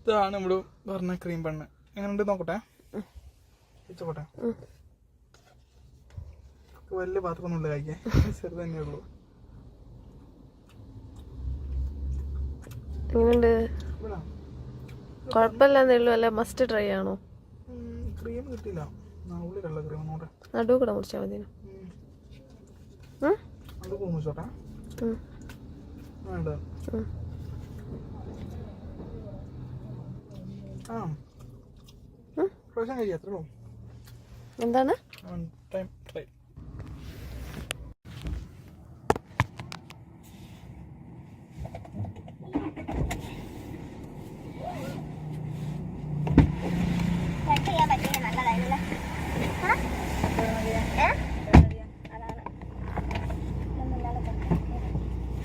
ഇതാണ് ഇവിടെ പറഞ്ഞ ക്രീം ബണ്ണ്. എങ്ങനെയുണ്ട് നോക്കട്ടെ, വെച്ചോട്ടെ. വലിയ പാത്രമൊന്നുമില്ല കഴിക്കാൻ, ചെറുത് തന്നെ ഉള്ളൂ. എങ്ങനെയുണ്ട്? കുഴപ്പമില്ലെന്നേ ഉള്ളൂ. അല്ല മസ്റ്റ് ട്രൈ ആണോ? ക്രീം കിട്ടില്ല, ഉള്ളിലുള്ള ക്രീം നോട്ടെ. നടു കൂടെ മുറിച്ചാൽ മതി. മുറിച്ചോട്ടെ. വേണ്ട. ആ പ്രാവശ്യം കഴിയാ, എത്ര എന്താണ്?